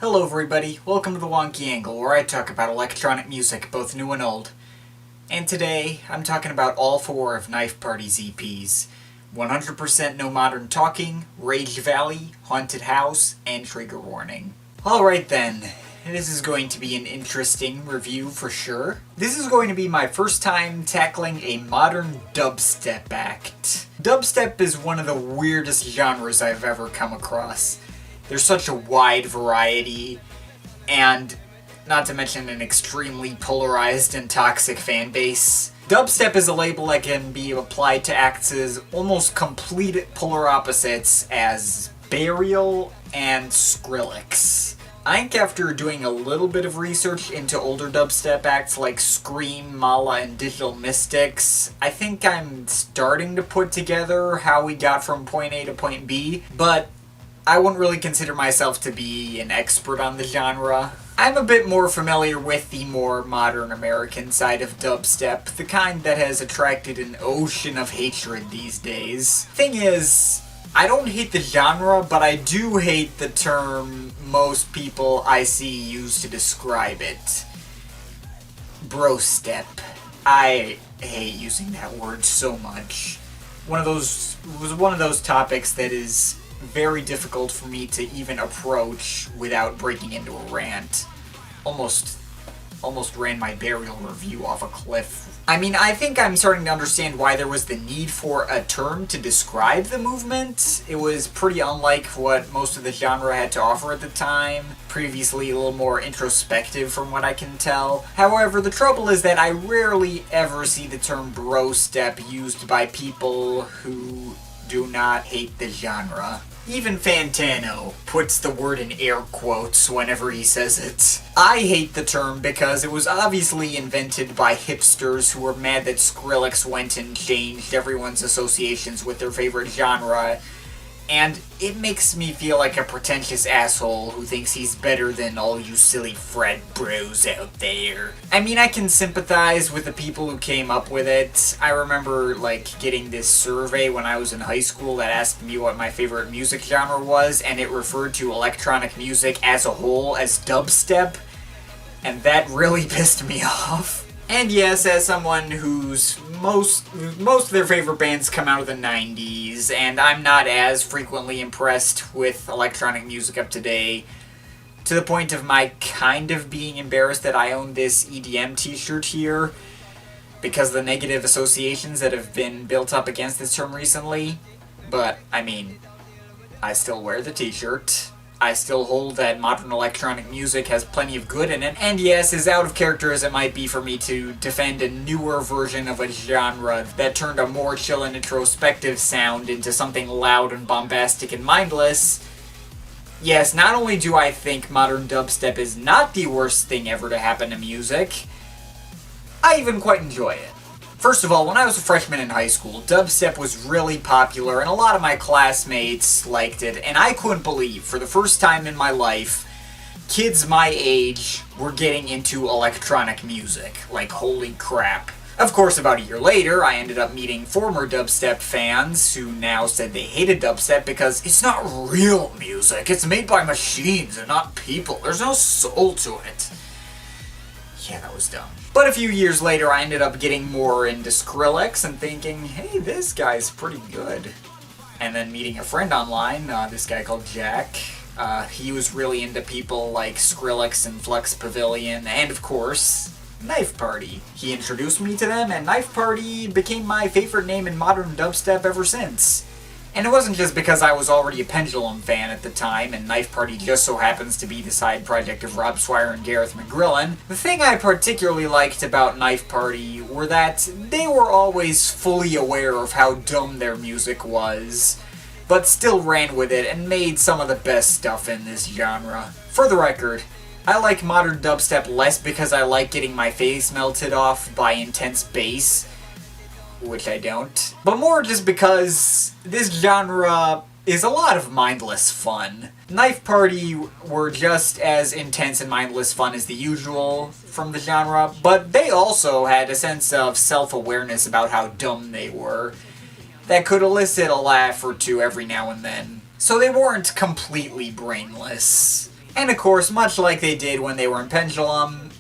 Hello everybody, welcome to the Wonky Angle, where I talk about electronic music, both new and old. And today, I'm talking about all four of Knife Party's EPs. 100% No Modern Talking, Rage Valley, Haunted House, and Trigger Warning. Alright then, this is going to be an interesting review for sure. This is going to be my first time tackling a modern dubstep act. Dubstep is one of the weirdest genres I've ever come across. There's such a wide variety, and not to mention an extremely polarized and toxic fan base. Dubstep is a label that can be applied to acts as almost complete polar opposites as Burial and Skrillex. I think after doing a little bit of research into older dubstep acts like Scream, Mala, and Digital Mystics, I think I'm starting to put together how we got from point A to point B, but I wouldn't really consider myself to be an expert on the genre. I'm a bit more familiar with the more modern American side of dubstep, the kind that has attracted an ocean of hatred these days. Thing is, I don't hate the genre, but I do hate the term most people I see use to describe it. Brostep. I hate using that word so much. Was one of those topics that is very difficult for me to even approach without breaking into a rant. Almost ran my Burial review off a cliff. I mean, I think I'm starting to understand why there was the need for a term to describe the movement. It was pretty unlike what most of the genre had to offer at the time. Previously a little more introspective from what I can tell. However, the trouble is that I rarely ever see the term brostep used by people who do not hate the genre. Even Fantano puts the word in air quotes whenever he says it. I hate the term because it was obviously invented by hipsters who were mad that Skrillex went and changed everyone's associations with their favorite genre, and it makes me feel like a pretentious asshole who thinks he's better than all you silly frat bros out there. I mean, I can sympathize with the people who came up with it. I remember, getting this survey when I was in high school that asked me what my favorite music genre was, and it referred to electronic music as a whole as dubstep, and that really pissed me off. And yes, as someone whose most of their favorite bands come out of the 90s, and I'm not as frequently impressed with electronic music of today, to the point of my kind of being embarrassed that I own this EDM t-shirt here, because of the negative associations that have been built up against this term recently. But, I mean, I still wear the t-shirt. I still hold that modern electronic music has plenty of good in it, and yes, as out of character as it might be for me to defend a newer version of a genre that turned a more chill and introspective sound into something loud and bombastic and mindless, yes, not only do I think modern dubstep is not the worst thing ever to happen to music, I even quite enjoy it. First of all, when I was a freshman in high school, dubstep was really popular, and a lot of my classmates liked it, and I couldn't believe, for the first time in my life, kids my age were getting into electronic music. Like, holy crap. Of course, about a year later, I ended up meeting former dubstep fans who now said they hated dubstep because it's not real music, it's made by machines and not people, there's no soul to it. Yeah, that was dumb. But a few years later, I ended up getting more into Skrillex and thinking, hey, this guy's pretty good. And then meeting a friend online, this guy called Jack. He was really into people like Skrillex and Flux Pavilion, and of course, Knife Party. He introduced me to them, and Knife Party became my favorite name in modern dubstep ever since. And it wasn't just because I was already a Pendulum fan at the time, and Knife Party just so happens to be the side project of Rob Swire and Gareth McGrillen. The thing I particularly liked about Knife Party were that they were always fully aware of how dumb their music was, but still ran with it and made some of the best stuff in this genre. For the record, I like modern dubstep less because I like getting my face melted off by intense bass, which I don't, but more just because this genre is a lot of mindless fun. Knife Party were just as intense and mindless fun as the usual from the genre, but they also had a sense of self-awareness about how dumb they were that could elicit a laugh or two every now and then. So they weren't completely brainless. And of course, much like they did when they were in Pendulum,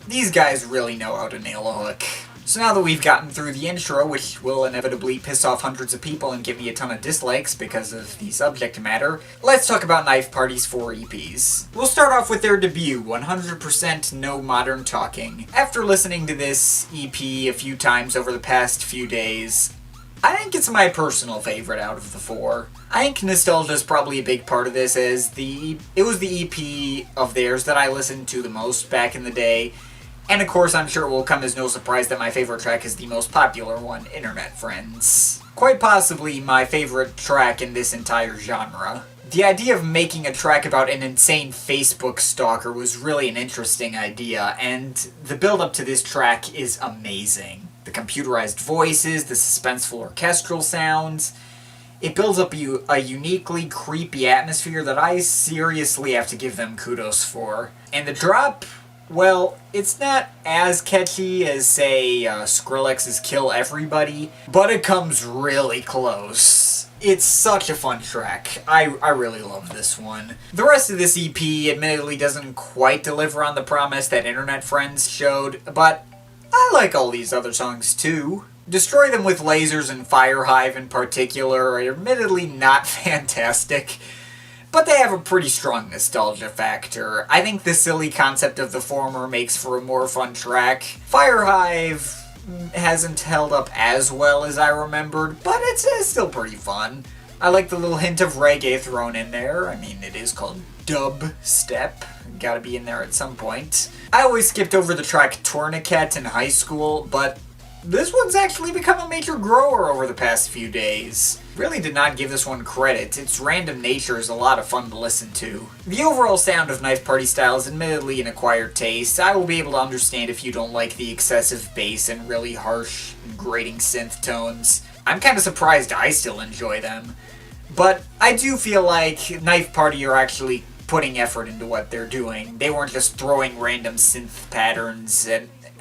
these guys really know how to nail a hook. So now that we've gotten through the intro, which will inevitably piss off hundreds of people and give me a ton of dislikes because of the subject matter, let's talk about Knife Party's 4 EPs. We'll start off with their debut, 100% No Modern Talking. After listening to this EP a few times over the past few days, I think it's my personal favorite out of the 4. I think nostalgia is probably a big part of this, as it was the EP of theirs that I listened to the most back in the day. And of course, I'm sure it will come as no surprise that my favorite track is the most popular one, Internet Friends. Quite possibly my favorite track in this entire genre. The idea of making a track about an insane Facebook stalker was really an interesting idea, and the build-up to this track is amazing. The computerized voices, the suspenseful orchestral sounds. It builds up a uniquely creepy atmosphere that I seriously have to give them kudos for. And the drop, well, it's not as catchy as, say, Skrillex's Kill Everybody, but it comes really close. It's such a fun track. I really love this one. The rest of this EP admittedly doesn't quite deliver on the promise that Internet Friends showed, but I like all these other songs too. Destroy Them with Lasers and Hive in particular are admittedly not fantastic, but they have a pretty strong nostalgia factor. I think the silly concept of the former makes for a more fun track. Hive hasn't held up as well as I remembered, but it's still pretty fun. I like the little hint of reggae thrown in there. I mean, it is called dubstep. Gotta be in there at some point. I always skipped over the track Tourniquet in high school, but this one's actually become a major grower over the past few days. Really did not give this one credit. Its random nature is a lot of fun to listen to. The overall sound of Knife Party style is admittedly an acquired taste. I will be able to understand if you don't like the excessive bass and really harsh and grating synth tones. I'm kind of surprised I still enjoy them. But I do feel like Knife Party are actually putting effort into what they're doing. They weren't just throwing random synth patterns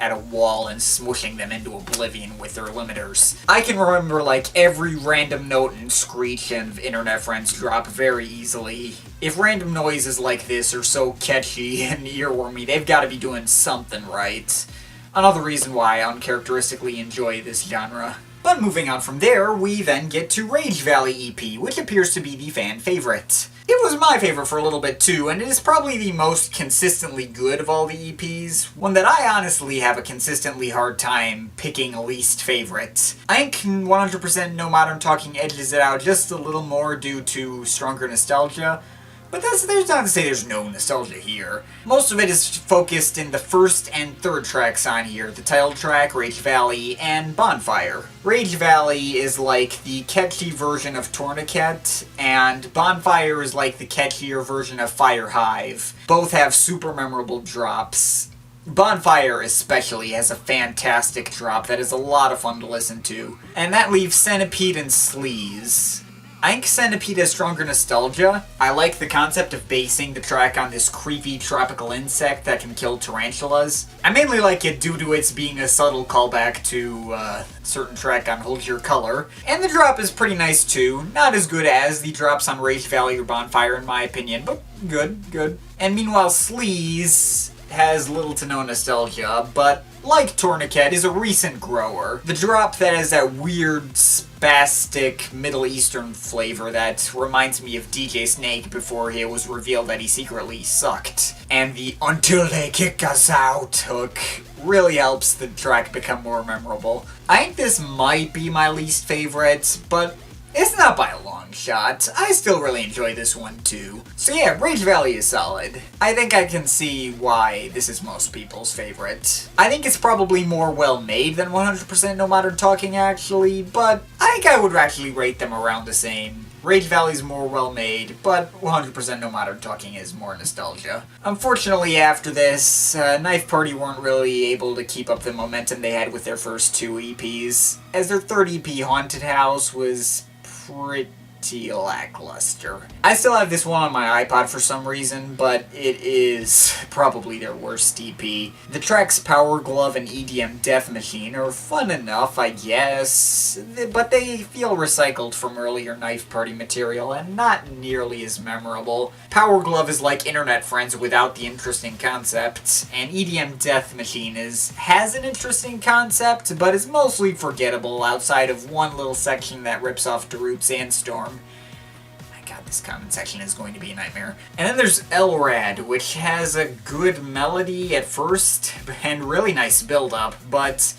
at a wall and smooshing them into oblivion with their limiters. I can remember like every random note and screech of Internet Friends drop very easily. If random noises like this are so catchy and earwormy, they've got to be doing something right. Another reason why I uncharacteristically enjoy this genre. But moving on from there, we then get to Rage Valley EP, which appears to be the fan favorite. It was my favorite for a little bit too, and it is probably the most consistently good of all the EPs, one that I honestly have a consistently hard time picking a least favorite. I think 100% No Modern Talking edges it out just a little more due to stronger nostalgia, but there's not to say there's no nostalgia here. Most of it is focused in the first and third tracks on here, the title track, Rage Valley, and Bonfire. Rage Valley is like the catchy version of Tourniquet, and Bonfire is like the catchier version of Hive. Both have super memorable drops. Bonfire especially has a fantastic drop that is a lot of fun to listen to. And that leaves Centipede and Sleaze. I think Centipede has stronger nostalgia. I like the concept of basing the track on this creepy tropical insect that can kill tarantulas. I mainly like it due to its being a subtle callback to a certain track on Hold Your Color. And the drop is pretty nice too. Not as good as the drops on Rage Valley or Bonfire in my opinion, but good. And meanwhile, Sleaze has little to no nostalgia, but like Tourniquet, is a recent grower. The drop that has that weird, spastic Middle Eastern flavor that reminds me of DJ Snake before it was revealed that he secretly sucked. And the Until They Kick Us Out hook really helps the track become more memorable. I think this might be my least favorite, but it's not by a long shot. I still really enjoy this one too. So yeah, Rage Valley is solid. I think I can see why this is most people's favorite. I think it's probably more well made than 100% No Modern Talking actually, but I think I would actually rate them around the same. Rage Valley's more well made, but 100% No Modern Talking is more nostalgia. Unfortunately after this, Knife Party weren't really able to keep up the momentum they had with their first 2 EPs, as their third EP, Haunted House, was pretty pretty lackluster. I still have this one on my iPod for some reason, but it is probably their worst EP. The tracks Power Glove and EDM Death Machine are fun enough, I guess, but they feel recycled from earlier Knife Party material and not nearly as memorable. Power Glove is like Internet Friends without the interesting concept, and EDM Death Machine has an interesting concept, but is mostly forgettable outside of one little section that rips off Darude Sandstorm. My god, this comment section is going to be a nightmare. And then there's LRAD, which has a good melody at first, and really nice build-up, but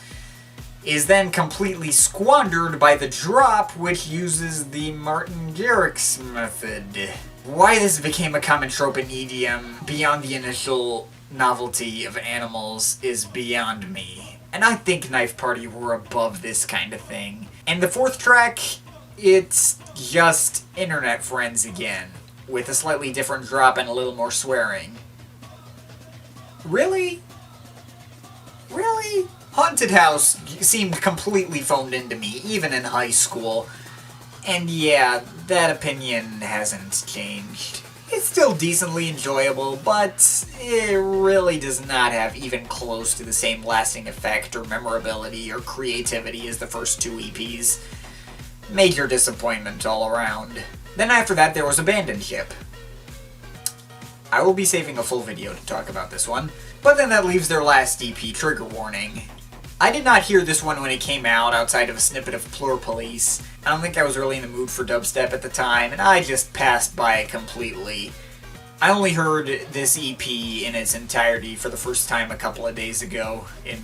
is then completely squandered by the drop, which uses the Martin Garrix method. Why this became a common trope in EDM beyond the initial novelty of Animals is beyond me. And I think Knife Party were above this kind of thing. And the fourth track, it's just Internet Friends again, with a slightly different drop and a little more swearing. Really? Really? Haunted House seemed completely phoned into me, even in high school. And yeah, that opinion hasn't changed. It's still decently enjoyable, but it really does not have even close to the same lasting effect or memorability or creativity as the first two EPs. Major disappointment all around. Then after that there was Abandoned Ship. I will be saving a full video to talk about this one, but then that leaves their last EP, Trigger Warning. I did not hear this one when it came out outside of a snippet of PLUR Police. I don't think I was really in the mood for dubstep at the time, and I just passed by it completely. I only heard this EP in its entirety for the first time a couple of days ago in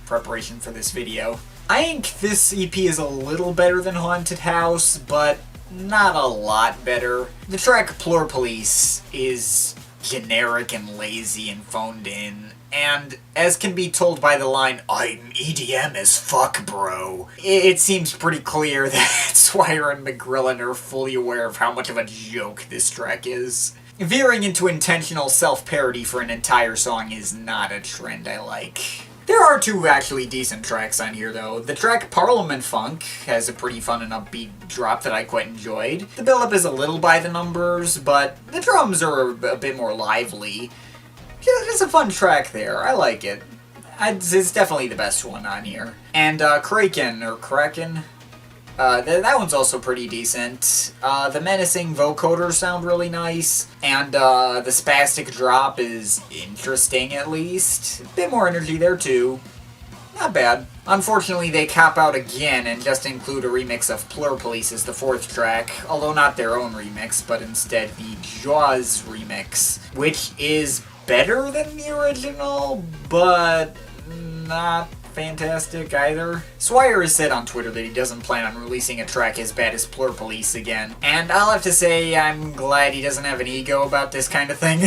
preparation for this video. I think this EP is a little better than Haunted House, but not a lot better. The track PLUR Police is generic and lazy and phoned in, and as can be told by the line, "I'm EDM as fuck, bro," it seems pretty clear that Swire and McGrillen are fully aware of how much of a joke this track is. Veering into intentional self-parody for an entire song is not a trend I like. There are two actually decent tracks on here though. The track Parliament Funk has a pretty fun and upbeat drop that I quite enjoyed. The build-up is a little by the numbers, but the drums are a bit more lively. It's a fun track there. I like it. It's definitely the best one on here. And Kraken, that one's also pretty decent. The menacing vocoders sound really nice, and the spastic drop is interesting at least. A bit more energy there too. Not bad. Unfortunately, they cop out again and just include a remix of PLUR Police as the fourth track, although not their own remix, but instead the Jaws remix, which is better than the original, but not fantastic either. Swire has said on Twitter that he doesn't plan on releasing a track as bad as PLUR Police again, and I'll have to say I'm glad he doesn't have an ego about this kind of thing.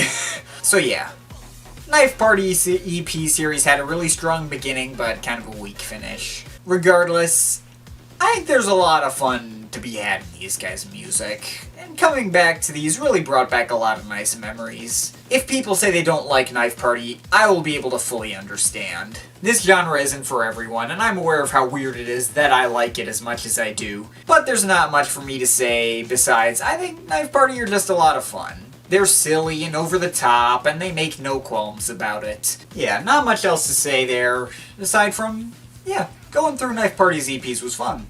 So yeah, Knife Party EP series had a really strong beginning, but kind of a weak finish. Regardless, I think there's a lot of fun to be had in these guys' music, and coming back to these really brought back a lot of nice memories. If people say they don't like Knife Party, I will be able to fully understand. This genre isn't for everyone, and I'm aware of how weird it is that I like it as much as I do, but there's not much for me to say besides I think Knife Party are just a lot of fun. They're silly and over the top, and they make no qualms about it. Yeah, not much else to say there, aside from, yeah, going through Knife Party's EPs was fun.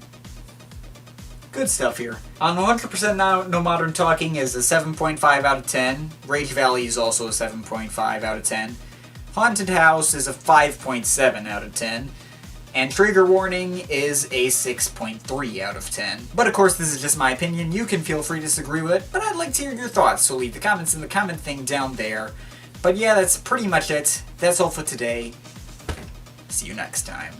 Good stuff here. On 100% No Modern Talking is a 7.5 out of 10. Rage Valley is also a 7.5 out of 10. Haunted House is a 5.7 out of 10. And Trigger Warning is a 6.3 out of 10. But of course, this is just my opinion. You can feel free to disagree with it, but I'd like to hear your thoughts, so leave the comments in the comment thing down there. But yeah, that's pretty much it. That's all for today. See you next time.